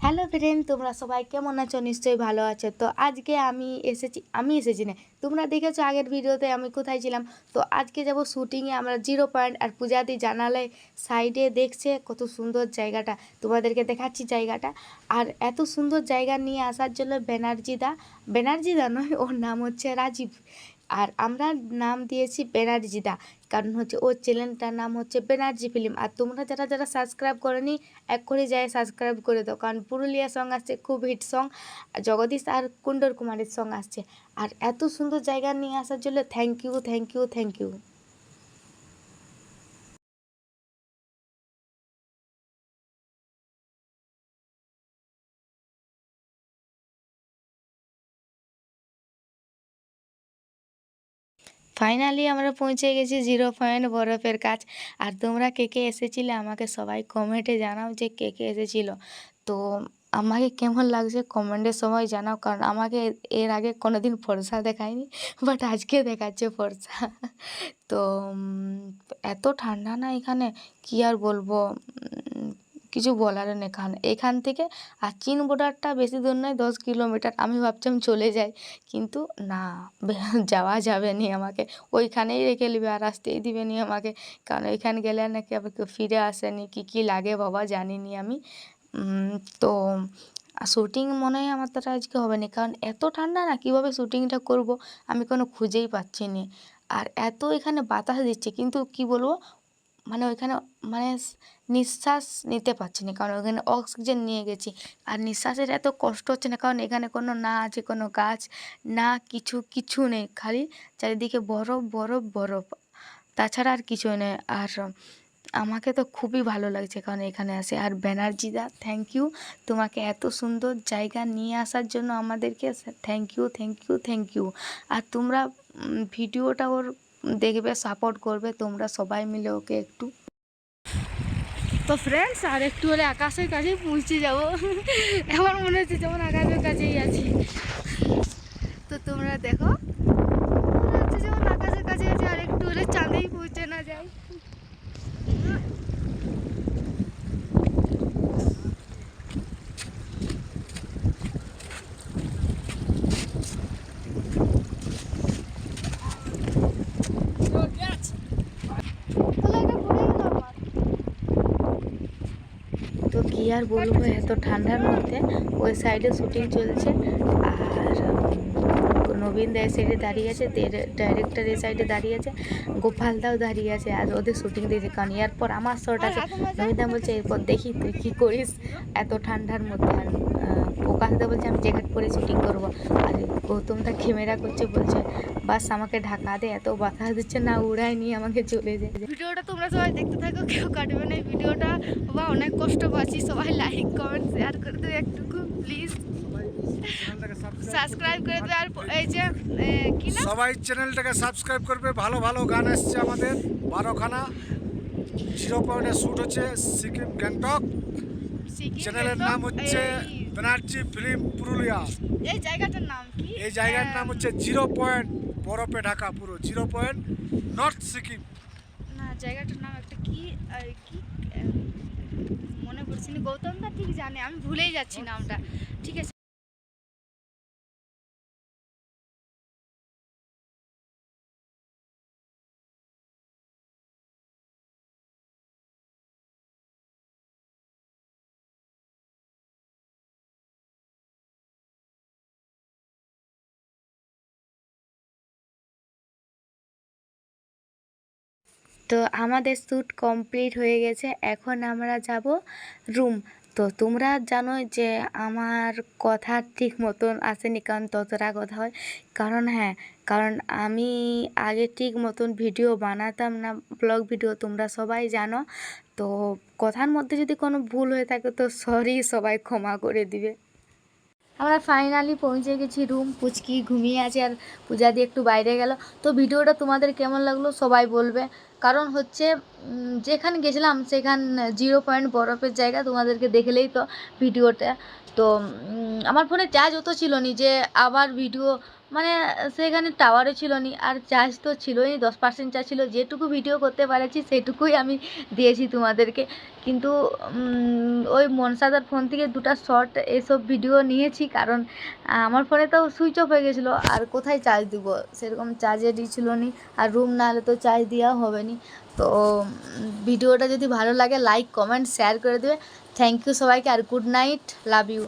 Hello friend, তোমরা সবাই কেমন আছো? নিশ্চয়ই ভালো আছো। তো আজকে আমি এসেছি না, তোমরা দেখেছো আগের ভিডিওতে আমি কোথায় ছিলাম। তো আজকে যাব শুটিংয়ে আমরা 0 পয়েন্ট। আর পূজাদি জানালে সাইডে দেখছে কত সুন্দর জায়গাটা, তোমাদেরকে দেখাচ্ছি জায়গাটা। আর এত সুন্দর জায়গা নিয়ে আসার জন্য ব্যানার্জিদা নয়, ওর নাম হচ্ছে রাজীব, আর আমরা নাম দিয়েছি ব্যানার্জিদা। কারণ হচ্ছে ওর চ্যানেলটার নাম হচ্ছে ব্যানার্জি ফিল্ম। আর তোমরা যারা যারা সাবস্ক্রাইব করেনি এক্ষুনি যায় সাবস্ক্রাইব করে দাও, কারণ পুরুলিয়া সং আসছে, খুব হিট সং, জগদীশ আর কুণ্ডর কুমারের সং আসছে। আর এত সুন্দর জায়গা নিয়ে আসার জন্য thank you, thank you, thank you. Finally আমরা পৌঁছে গেছি 0 পয়েন্ট বরফের কাছ। আর তোমরা কে কে এসেছিলে আমাকে সবাই কমেন্টে জানাও যে কে কে এসেছিলো। তো আমাকে কেমন লাগছে কমেন্টের সময় জানাও, কারণ আমাকে এর আগে কোনো দিন ফর্সা দেখায়নি, বাট আজকে দেখাচ্ছে ফর্সা। তো এত ঠান্ডা না এখানে, কি আর বলবো, কিছু বলার নেই। এখান থেকে আর চীন বর্ডারটা বেশি দূর নয়, 10 কিলোমিটার। আমি ভাবছিলাম চলে যাই, কিন্তু না, যাওয়া যাবে নি, আমাকে ওইখানেই রেখে নেবে আর আসতেই দিবে নি আমাকে। কারণ ওইখানে গেলে নাকি আবার কেউ ফিরে আসেনি, কি লাগে বাবা জানিনি আমি। তো শ্যুটিং মনে হয় আমার দ্বারা আজকে হবে না, কারণ এত ঠান্ডা না, কীভাবে শ্যুটিংটা করব আমি কোনো খুঁজেই পাচ্ছি না। আর এত এখানে বাতাস দিচ্ছে, কিন্তু কি বলবো, মানে ওইখানে মানে নিঃশ্বাস নিতে পারছি না, কারণ ওখানে অক্সিজেন নিয়ে গেছি। আর নিঃশ্বাসের এত কষ্ট হচ্ছে না, কারণ এখানে কোনো না আছে কোনো গাছ, না কিছু নেই, খালি চারিদিকে বরফ বরফ বরফ, তাছাড়া আর কিছুই নেই। আর আমাকে তো খুবই ভালো লাগছে কারণ এখানে আসে। আর ব্যানার্জিদা, থ্যাংক ইউ, তোমাকে এত সুন্দর জায়গা নিয়ে আসার জন্য আমাদেরকে thank you, thank you, thank you. আর তোমরা ভিডিওটা ওর দেখবে, সাপোর্ট করবে তোমরা সবাই মিলে ওকে একটু। তো ফ্রেন্ডস, আর একটু হলে আকাশের কাছেই পৌঁছে যাব। আমার মনে হচ্ছে যেমন আকাশের কাছেই আছি। তো তোমরা দেখো, মনে হচ্ছে যেমন আকাশের কাছে আছে, আর একটু হলে চাঁদেই পৌঁছে না যায়। তো কী আর বলবো, এত ঠান্ডার মধ্যে ওই সাইডে শুটিং চলছে। আর নবীন দা এই সাইডে দাঁড়িয়ে আছে, ডাইরেক্টর এই সাইডে দাঁড়িয়ে আছে, গোপালদাও দাঁড়িয়ে আছে, আর ওদের শুটিং দিয়েছে। কারণ এরপর আমার শট আছে। নবীন দা বলছে এরপর দেখি তুই কী করিস এত ঠান্ডার মধ্যে। আর প্রকাশদা বলছে আমি জ্যাকেট পরে শুটিং করবো। আর গৌতমদা ক্যামেরা করছে, বলছে বাস আমাকে ঢাকা দে, এত বাতাস দিচ্ছে না, উড়ায় নিয়ে আমাকে চলে যায়। ভিডিওটা তোমরা সবাই দেখতে থাকো, কেউ কাটবে না এই ভিডিওটা। বাবা অনেক কষ্ট পাচ্ছি, সবাই লাইক কমেন্ট শেয়ার করে দেবে একটুকু প্লিজ, সাবস্ক্রাইব করে দেবে। আর এই যে কি না, সবাই চ্যানেলটাকে সাবস্ক্রাইব করবে। ভালো ভালো গান আসছে আমাদের 12খানা। 0 পয়েন্টে শ্যুট হচ্ছে সিকিম গ্যাংটক। চ্যানেলের নাম হচ্ছে ব্যানার্জি ফিল্ম পুরুলিয়া। এই জায়গাটার নাম কি? এই জায়গার নাম হচ্ছে 0 পয়েন্ট, বরফে ঢাকা পুরো 0 পয়েন্ট, নর্থ সিকিম। না, জায়গাটার নাম একটা কি কি মনে পড়ছে না। গৌতম দা ঠিক জানে, আমি ভুলেই যাচ্ছি নামটা। ঠিক আছে। তো আমাদের শ্যুট কমপ্লিট হয়ে গেছে, এখন আমরা যাব রুম। তো তোমরা জানো যে আমার কথা ঠিক মতন আসেনি, কারণ ততটা কথা হয়। কারণ আমি আগে ঠিক মতন ভিডিও বানাতাম না, ব্লগ ভিডিও, তোমরা সবাই জানো। তো কথার মধ্যে যদি কোনো ভুল হয়ে থাকে তো সরি, সবাই ক্ষমা করে দিবে। আমরা ফাইনালি পৌঁছে গেছি রুম। পুচকি ঘুমিয়ে আছে আর পূজা দিয়ে একটু বাইরে গেল। তো ভিডিওটা তোমাদের কেমন লাগলো সবাই বলবে। কারণ হচ্ছে যেখানে গেছিলাম সেখান 0 পয়েন্ট বরফের জায়গা, তোমাদেরকে দেখলেই তো ভিডিওটা। তো আমার ফোনে চার্জ অত ছিল না যে আবার ভিডিও, মানে সেখানে টাওয়ারও ছিল না আর চার্জ তো ছিলই না, 10% চার্জ ছিল। যেটুকু ভিডিও করতে পারেছি সেটুকুই আমি দিয়েছি তোমাদেরকে। কিন্তু ওই মনসাদার ফোন থেকে 2টা শর্ট এসব ভিডিও নিয়েছি, কারণ আমার ফোনে তো সুইচ অফ হয়ে গেছিলো আর কোথায় চার্জ দিব, সেরকম চার্জেরই ছিল না। আর রুম না হলে তো চার্জ দেওয়া হবে না। তো ভিডিওটা যদি ভালো লাগে লাইক কমেন্ট শেয়ার করে দেবে। থ্যাংক ইউ সবাইকে, আর গুড নাইট, লাভ ইউ।